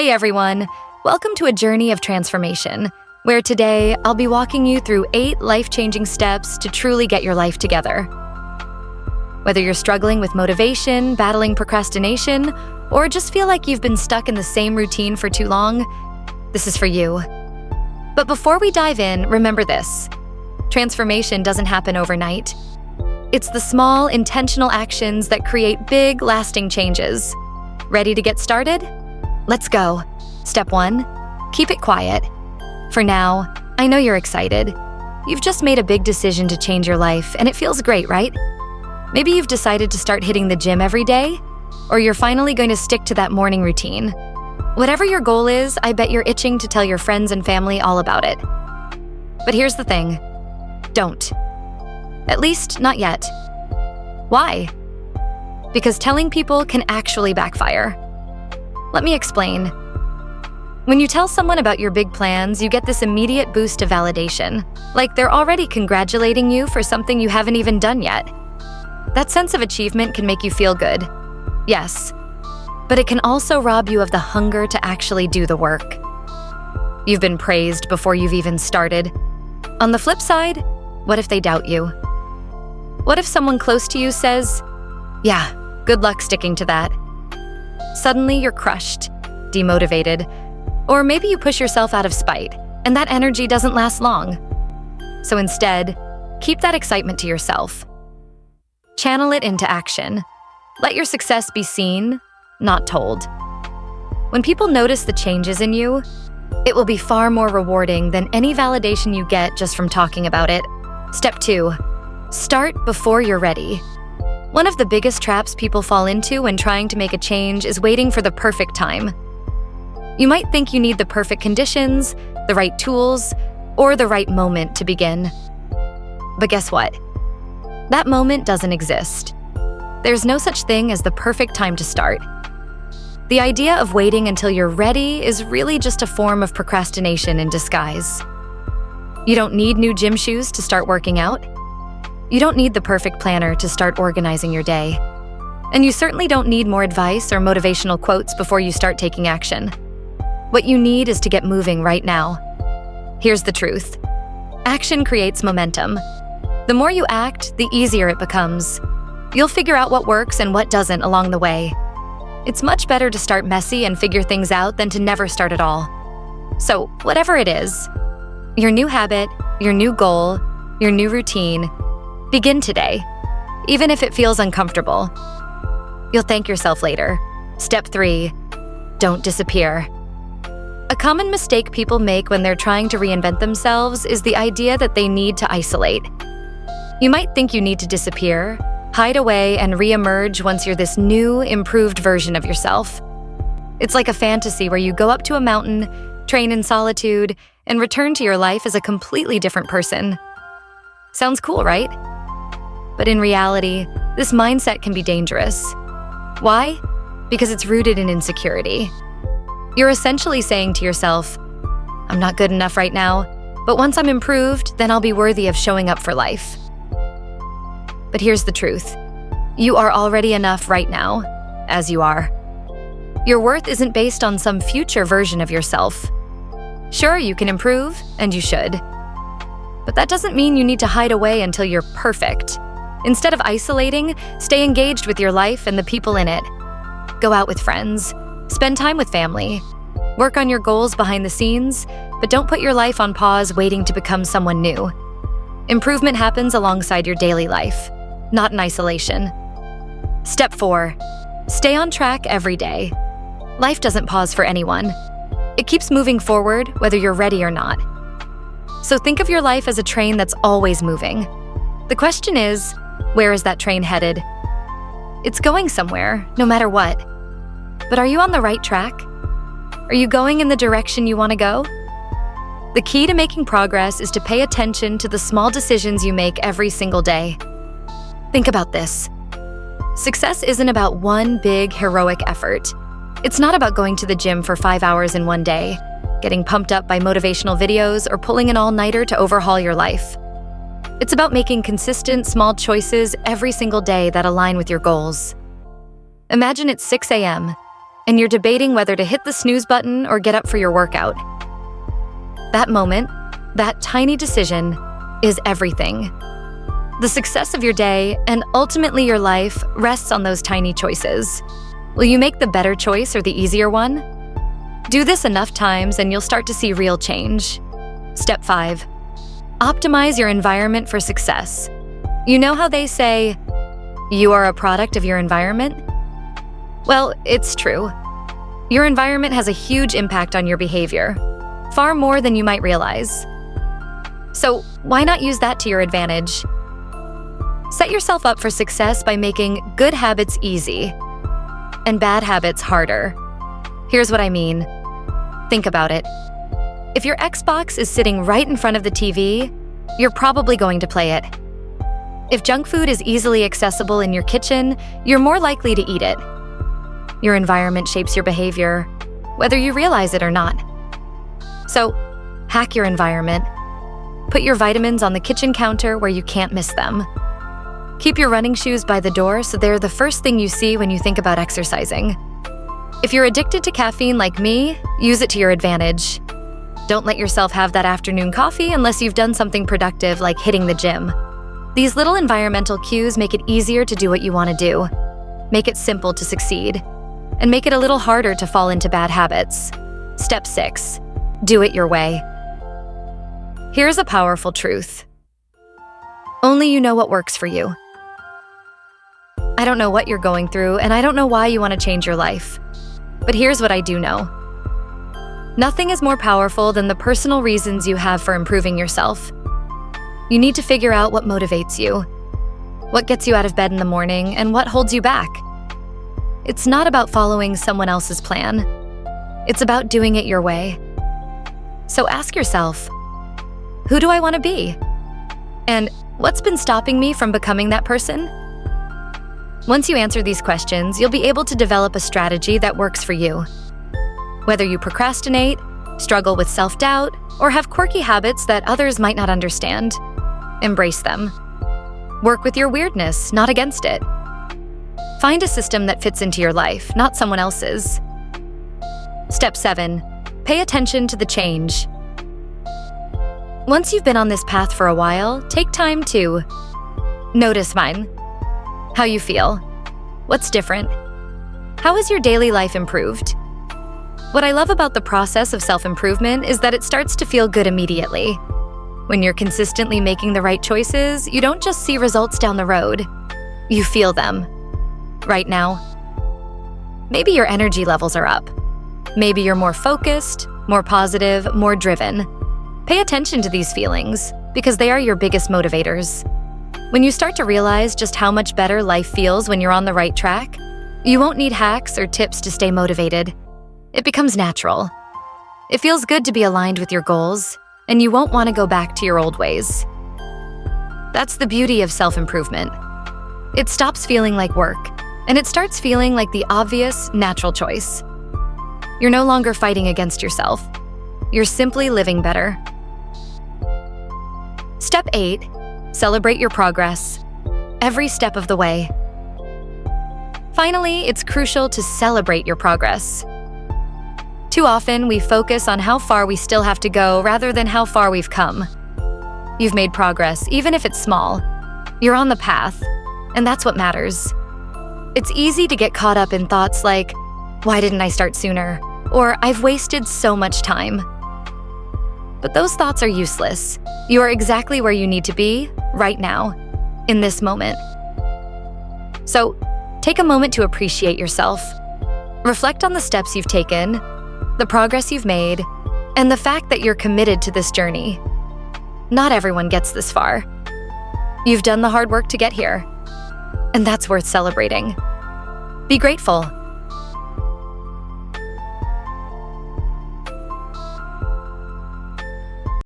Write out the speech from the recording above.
Hey everyone, welcome to a journey of transformation, where today I'll be walking you through 8 life-changing steps to truly get your life together. Whether you're struggling with motivation, battling procrastination, or just feel like you've been stuck in the same routine for too long, this is for you. But before we dive in, remember this: transformation doesn't happen overnight. It's the small, intentional actions that create big, lasting changes. Ready to get started? Let's go. Step 1, keep it quiet. For now, I know you're excited. You've just made a big decision to change your life, and it feels great, right? Maybe you've decided to start hitting the gym every day, or you're finally going to stick to that morning routine. Whatever your goal is, I bet you're itching to tell your friends and family all about it. But here's the thing: don't. At least, not yet. Why? Because telling people can actually backfire. Let me explain. When you tell someone about your big plans, you get this immediate boost of validation, like they're already congratulating you for something you haven't even done yet. That sense of achievement can make you feel good, yes, but it can also rob you of the hunger to actually do the work. You've been praised before you've even started. On the flip side, what if they doubt you? What if someone close to you says, "Yeah, good luck sticking to that"? Suddenly you're crushed, demotivated, or maybe you push yourself out of spite, and that energy doesn't last long. So instead, keep that excitement to yourself. Channel it into action. Let your success be seen, not told. When people notice the changes in you, it will be far more rewarding than any validation you get just from talking about it. Step 2, start before you're ready. One of the biggest traps people fall into when trying to make a change is waiting for the perfect time. You might think you need the perfect conditions, the right tools, or the right moment to begin. But guess what? That moment doesn't exist. There's no such thing as the perfect time to start. The idea of waiting until you're ready is really just a form of procrastination in disguise. You don't need new gym shoes to start working out. You don't need the perfect planner to start organizing your day. And you certainly don't need more advice or motivational quotes before you start taking action. What you need is to get moving right now. Here's the truth: action creates momentum. The more you act, the easier it becomes. You'll figure out what works and what doesn't along the way. It's much better to start messy and figure things out than to never start at all. So, whatever it is, your new habit, your new goal, your new routine, begin today, even if it feels uncomfortable. You'll thank yourself later. Step 3, don't disappear. A common mistake people make when they're trying to reinvent themselves is the idea that they need to isolate. You might think you need to disappear, hide away, and re-emerge once you're this new, improved version of yourself. It's like a fantasy where you go up to a mountain, train in solitude, and return to your life as a completely different person. Sounds cool, right? But in reality, this mindset can be dangerous. Why? Because it's rooted in insecurity. You're essentially saying to yourself, "I'm not good enough right now, but once I'm improved, then I'll be worthy of showing up for life." But here's the truth: you are already enough right now, as you are. Your worth isn't based on some future version of yourself. Sure, you can improve, and you should. But that doesn't mean you need to hide away until you're perfect. Instead of isolating, stay engaged with your life and the people in it. Go out with friends, spend time with family, work on your goals behind the scenes, but don't put your life on pause waiting to become someone new. Improvement happens alongside your daily life, not in isolation. Step 4, stay on track every day. Life doesn't pause for anyone. It keeps moving forward, whether you're ready or not. So think of your life as a train that's always moving. The question is, where is that train headed? It's going somewhere, no matter what. But are you on the right track? Are you going in the direction you want to go? The key to making progress is to pay attention to the small decisions you make every single day. Think about this. Success isn't about one big, heroic effort. It's not about going to the gym for 5 hours in one day, getting pumped up by motivational videos, or pulling an all-nighter to overhaul your life. It's about making consistent, small choices every single day that align with your goals. Imagine it's 6 a.m. and you're debating whether to hit the snooze button or get up for your workout. That moment, that tiny decision, is everything. The success of your day, and ultimately your life, rests on those tiny choices. Will you make the better choice or the easier one? Do this enough times and you'll start to see real change. Step 5. Optimize your environment for success. You know how they say, you are a product of your environment? Well, it's true. Your environment has a huge impact on your behavior, far more than you might realize. So why not use that to your advantage? Set yourself up for success by making good habits easy and bad habits harder. Here's what I mean. Think about it. If your Xbox is sitting right in front of the TV, you're probably going to play it. If junk food is easily accessible in your kitchen, you're more likely to eat it. Your environment shapes your behavior, whether you realize it or not. So, hack your environment. Put your vitamins on the kitchen counter where you can't miss them. Keep your running shoes by the door so they're the first thing you see when you think about exercising. If you're addicted to caffeine like me, use it to your advantage. Don't let yourself have that afternoon coffee unless you've done something productive like hitting the gym. These little environmental cues make it easier to do what you want to do, make it simple to succeed, and make it a little harder to fall into bad habits. Step 6. Do it your way. Here's a powerful truth. Only you know what works for you. I don't know what you're going through, and I don't know why you want to change your life. But here's what I do know. Nothing is more powerful than the personal reasons you have for improving yourself. You need to figure out what motivates you, what gets you out of bed in the morning, and what holds you back. It's not about following someone else's plan. It's about doing it your way. So ask yourself, who do I want to be? And what's been stopping me from becoming that person? Once you answer these questions, you'll be able to develop a strategy that works for you. Whether you procrastinate, struggle with self-doubt, or have quirky habits that others might not understand, embrace them. Work with your weirdness, not against it. Find a system that fits into your life, not someone else's. Step 7. Pay attention to the change. Once you've been on this path for a while, take time to notice how you feel. What's different? How has your daily life improved? What I love about the process of self-improvement is that it starts to feel good immediately. When you're consistently making the right choices, you don't just see results down the road. You feel them. Right now. Maybe your energy levels are up. Maybe you're more focused, more positive, more driven. Pay attention to these feelings, because they are your biggest motivators. When you start to realize just how much better life feels when you're on the right track, you won't need hacks or tips to stay motivated. It becomes natural. It feels good to be aligned with your goals, and you won't want to go back to your old ways. That's the beauty of self-improvement. It stops feeling like work, and it starts feeling like the obvious, natural choice. You're no longer fighting against yourself. You're simply living better. Step 8. Celebrate your progress, every step of the way. Finally, it's crucial to celebrate your progress. Too often, we focus on how far we still have to go rather than how far we've come. You've made progress, even if it's small. You're on the path, and that's what matters. It's easy to get caught up in thoughts like, why didn't I start sooner? Or I've wasted so much time. But those thoughts are useless. You are exactly where you need to be right now, in this moment. So, take a moment to appreciate yourself. Reflect on the steps you've taken, the progress you've made, and the fact that you're committed to this journey. Not everyone gets this far. You've done the hard work to get here, and that's worth celebrating. Be grateful.